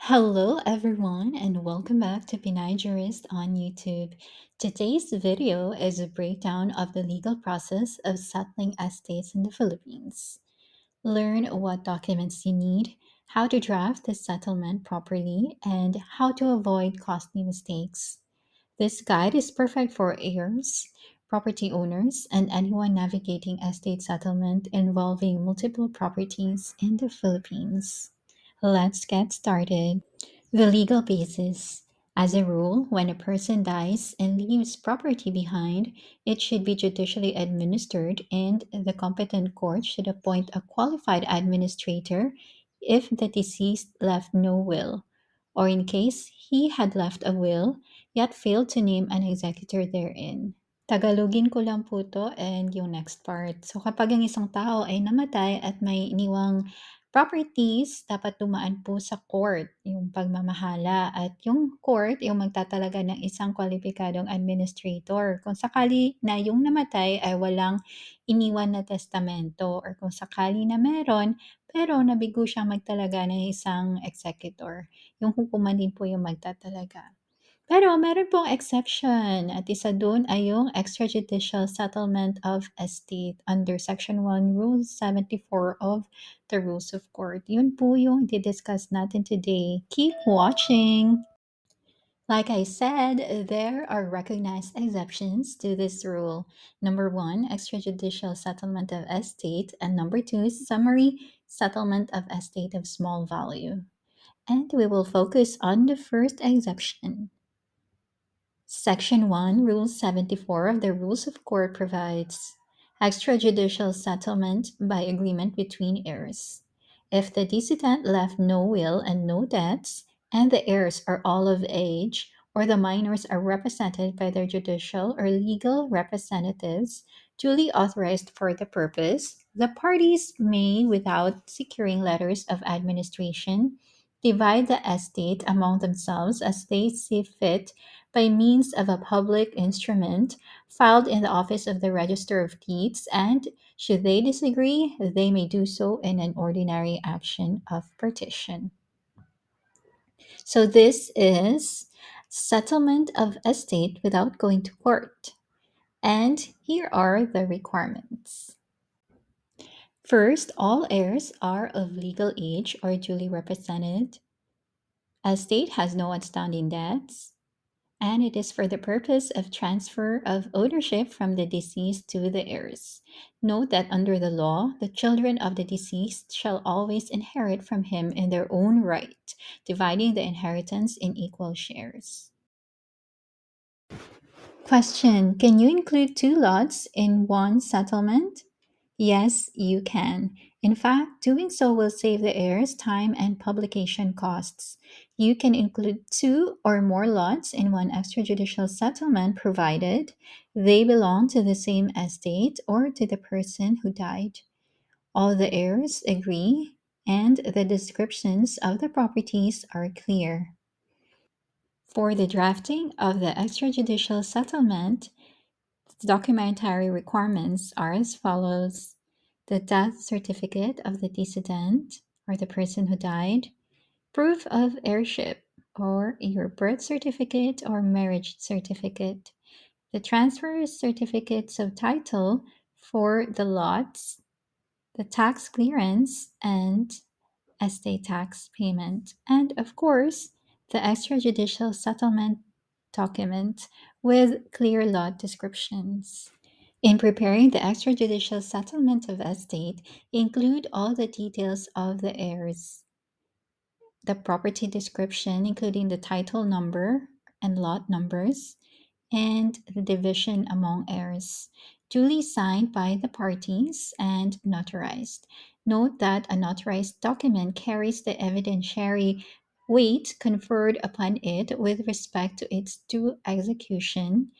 Hello, everyone, and welcome back to Pinay Jurist on YouTube. Today's video is a breakdown of the legal process of settling estates in the Philippines. Learn what documents you need, how to draft the settlement properly, and how to avoid costly mistakes. This guide is perfect for heirs, property owners, and anyone navigating estate settlement involving multiple properties in the Philippines. Let's get started. The legal basis. As a rule, when a person dies and leaves property behind, it should be judicially administered, and the competent court should appoint a qualified administrator if the deceased left no will, or in case he had left a will yet failed to name an executor therein. Tagalogin ko lang po 'to and yung next part. So, kapag ang isang tao ay namatay at may iniwang properties, dapat dumaan po sa court yung pagmamahala at yung court yung magtatalaga ng isang kwalipikadong administrator. Kung sakali na yung namatay ay walang iniwan na testamento or kung sakali na meron, pero nabigo siyang magtalaga ng isang executor, yung hukuman din po yung magtatalaga. Pero meron pong exception at isa dun ay yung extrajudicial settlement of estate under Section 1, Rule 74 of the Rules of Court. Yun po yung di-discuss natin today. Keep watching! Like I said, there are recognized exceptions to this rule. Number one, extrajudicial settlement of estate, and number two, summary settlement of estate of small value. And we will focus on the first exception. Section 1, Rule 74 of the Rules of Court provides extrajudicial settlement by agreement between heirs. If the decedent left no will and no debts, and the heirs are all of age, or the minors are represented by their judicial or legal representatives duly authorized for the purpose, the parties may, without securing letters of administration, divide the estate among themselves as they see fit by means of a public instrument filed in the office of the Register of Deeds, and should they disagree, they may do so in an ordinary action of partition. So, this is settlement of estate without going to court. And here are the requirements. First, all heirs are of legal age or duly represented. Estate has no outstanding debts, and it is for the purpose of transfer of ownership from the deceased to the heirs. Note that under the law, the children of the deceased shall always inherit from him in their own right, dividing the inheritance in equal shares. Question: can you include two lots in one settlement? Yes, you can. In fact, doing so will save the heirs time and publication costs. You can include two or more lots in one extrajudicial settlement provided they belong to the same estate or to the person who died. All the heirs agree and the descriptions of the properties are clear. For the drafting of the extrajudicial settlement, the documentary requirements are as follows: the death certificate of the decedent or the person who died, proof of heirship or your birth certificate or marriage certificate, the transfer certificates of title for the lots, the tax clearance, and estate tax payment, and of course, the extrajudicial settlement document with clear lot descriptions. In preparing the extrajudicial settlement of estate, include all the details of the heirs, the property description, including the title number and lot numbers, and the division among heirs, duly signed by the parties and notarized. Note that a notarized document carries the evidentiary weight conferred upon it with respect to its due execution,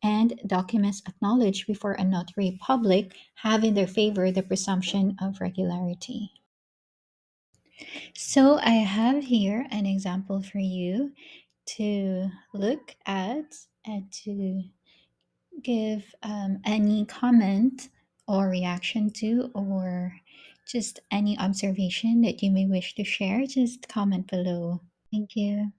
and documents acknowledged before a notary public have in their favor the presumption of regularity. So, I have here an example for you to look at and to give any comment or reaction to, or just any observation that you may wish to share, just comment below. Thank you.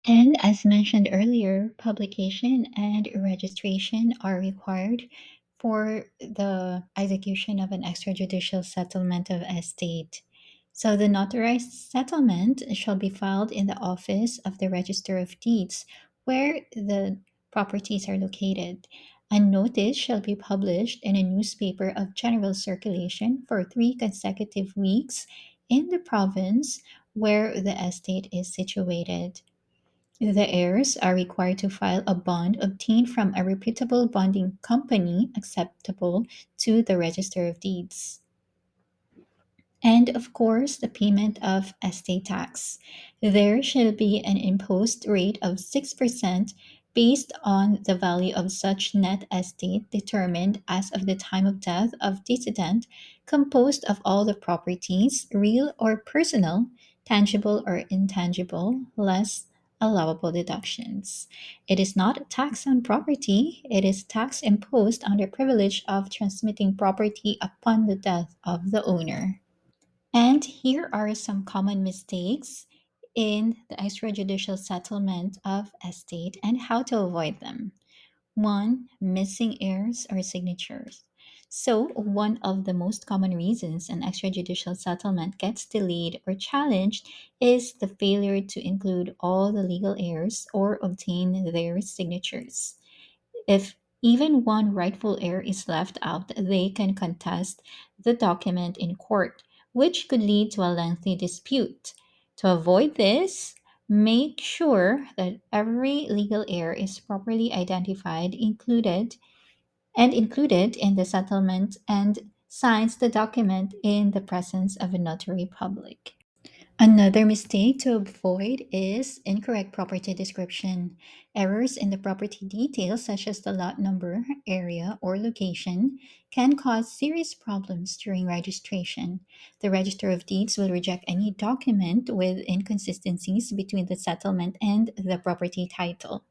And as mentioned earlier, publication and registration are required for the execution of an extrajudicial settlement of estate. So the notarized settlement shall be filed in the office of the Register of Deeds where the properties are located. A notice shall be published in a newspaper of general circulation for 3 consecutive weeks in the province where the estate is situated. The heirs are required to file a bond obtained from a reputable bonding company acceptable to the Register of Deeds. And of course, the payment of estate tax. There shall be an imposed rate of 6% based on the value of such net estate determined as of the time of death of decedent, composed of all the properties, real or personal, tangible or intangible, less allowable deductions. It is not a tax on property, it is tax imposed on the privilege of transmitting property upon the death of the owner. And here are some common mistakes in the extrajudicial settlement of estate and how to avoid them. One, missing heirs or signatures. So, one of the most common reasons an extrajudicial settlement gets delayed or challenged is the failure to include all the legal heirs or obtain their signatures. If even one rightful heir is left out, they can contest the document in court, which could lead to a lengthy dispute. To avoid this, make sure that every legal heir is properly identified, included in the settlement and signs the document in the presence of a notary public. Another mistake to avoid is incorrect property description. Errors in the property details, such as the lot number, area, or location, can cause serious problems during registration. The Register of Deeds will reject any document with inconsistencies between the settlement and the property title.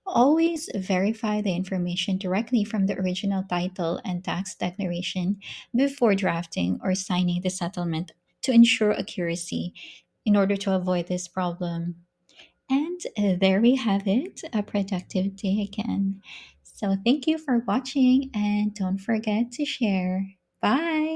Always verify the information directly from the original title and tax declaration before drafting or signing the settlement to ensure accuracy in order to avoid this problem. And there we have it, a productive day again. So thank you for watching and don't forget to share. Bye.